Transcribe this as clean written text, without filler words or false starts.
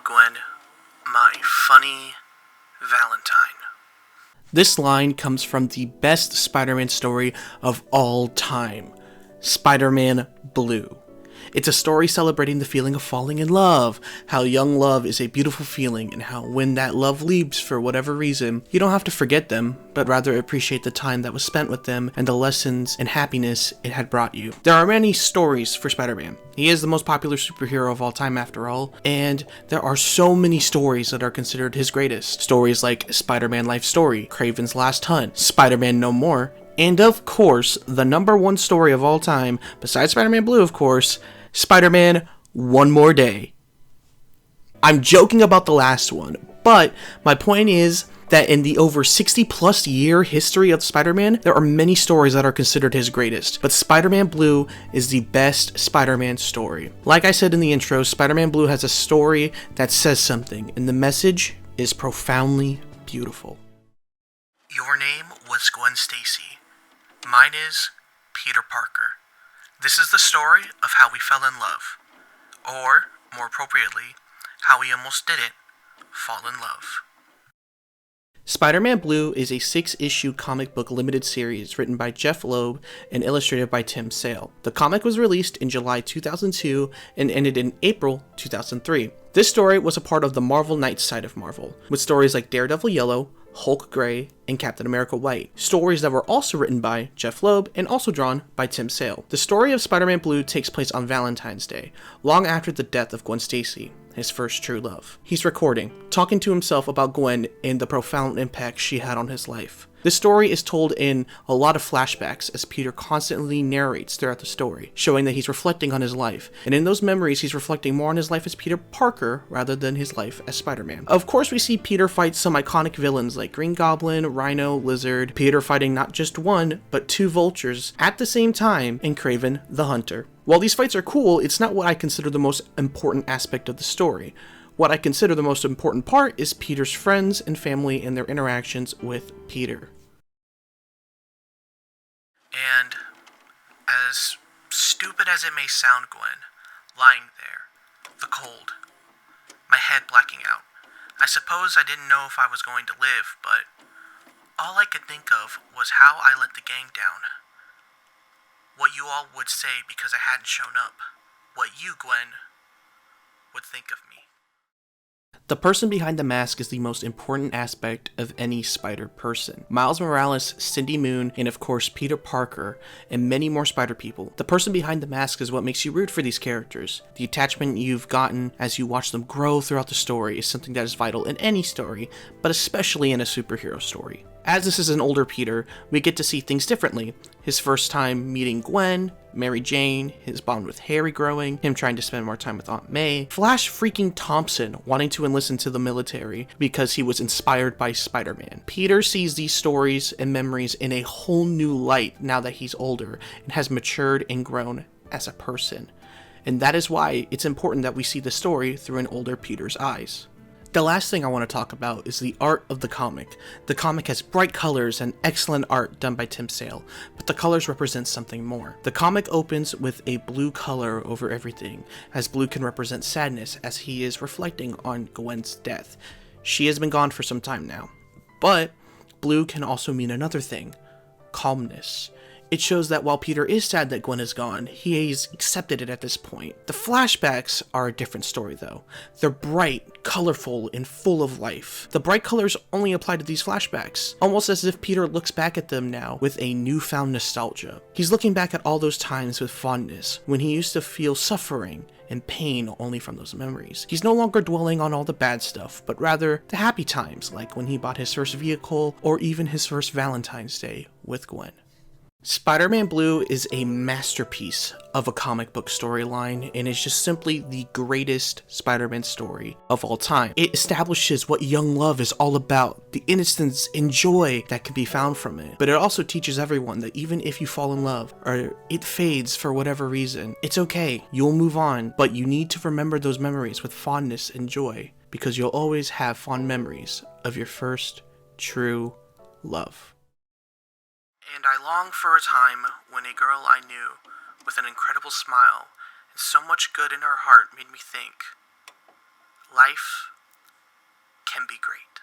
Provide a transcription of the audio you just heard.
Gwen, my funny Valentine. This line comes from the best Spider-Man story of all time, Spider-Man Blue. It's a story celebrating the feeling of falling in love, how young love is a beautiful feeling, and how when that love leaves for whatever reason, you don't have to forget them, but rather appreciate the time that was spent with them and the lessons and happiness it had brought you. There are many stories for Spider-Man. He is the most popular superhero of all time after all, and there are so many stories that are considered his greatest. Stories like Spider-Man Life Story, Kraven's Last Hunt, Spider-Man No More, and of course, the number one story of all time, besides Spider-Man Blue of course, Spider-Man One More Day. I'm joking about the last one, but my point is that in the over 60 plus year history of Spider-Man, there are many stories that are considered his greatest, but Spider-Man Blue is the best Spider-Man story. Like I said in the intro, Spider-Man Blue has a story that says something, and the message is profoundly beautiful. Your name was Gwen Stacy. Mine is Peter Parker. This is the story of how we fell in love. Or, more appropriately, how we almost didn't fall in love. Spider-Man Blue is a 6-issue comic book limited series written by Jeff Loeb and illustrated by Tim Sale. The comic was released in July 2002 and ended in April 2003. This story was a part of the Marvel Knights side of Marvel, with stories like Daredevil Yellow, Hulk Gray, and Captain America White, stories that were also written by Jeff Loeb and also drawn by Tim Sale. The story of Spider-Man Blue takes place on Valentine's Day, long after the death of Gwen Stacy, his first true love. He's recording, talking to himself about Gwen and the profound impact she had on his life. This story is told in a lot of flashbacks as Peter constantly narrates throughout the story, showing that he's reflecting on his life. And in those memories, he's reflecting more on his life as Peter Parker rather than his life as Spider-Man. Of course, we see Peter fight some iconic villains like Green Goblin, Rhino, Lizard, Peter fighting not just one, but 2 vultures at the same time, and Kraven the Hunter. While these fights are cool, it's not what I consider the most important aspect of the story. What I consider the most important part is Peter's friends and family and their interactions with Peter. And as stupid as it may sound, Gwen, lying there, the cold, my head blacking out, I suppose I didn't know if I was going to live, but all I could think of was how I let the gang down. What you all would say because I hadn't shown up. What you, Gwen, would think of me. The person behind the mask is the most important aspect of any Spider person. Miles Morales, Cindy Moon, and of course Peter Parker, and many more Spider people. The person behind the mask is what makes you root for these characters. The attachment you've gotten as you watch them grow throughout the story is something that is vital in any story, but especially in a superhero story. As this is an older Peter, we get to see things differently. His first time meeting Gwen, Mary Jane, his bond with Harry growing, him trying to spend more time with Aunt May, Flash freaking Thompson wanting to enlist into the military because he was inspired by Spider-Man. Peter sees these stories and memories in a whole new light now that he's older and has matured and grown as a person. And that is why it's important that we see the story through an older Peter's eyes. The last thing I want to talk about is the art of the comic. The comic has bright colors and excellent art done by Tim Sale, but the colors represent something more. The comic opens with a blue color over everything, as blue can represent sadness as he is reflecting on Gwen's death. She has been gone for some time now. But blue can also mean another thing, calmness. It shows that while Peter is sad that Gwen is gone, he's accepted it at this point. The flashbacks are a different story though. They're bright, colorful, and full of life. The bright colors only apply to these flashbacks, almost as if Peter looks back at them now with a newfound nostalgia. He's looking back at all those times with fondness, when he used to feel suffering and pain only from those memories. He's no longer dwelling on all the bad stuff, but rather the happy times, like when he bought his first vehicle, or even his first Valentine's Day with Gwen. Spider-Man Blue is a masterpiece of a comic book storyline and is just simply the greatest Spider-Man story of all time. It establishes what young love is all about, the innocence and joy that can be found from it. But it also teaches everyone that even if you fall in love or it fades for whatever reason, it's okay, you'll move on, but you need to remember those memories with fondness and joy because you'll always have fond memories of your first true love. And I long for a time when a girl I knew, with an incredible smile and so much good in her heart, made me think, life can be great.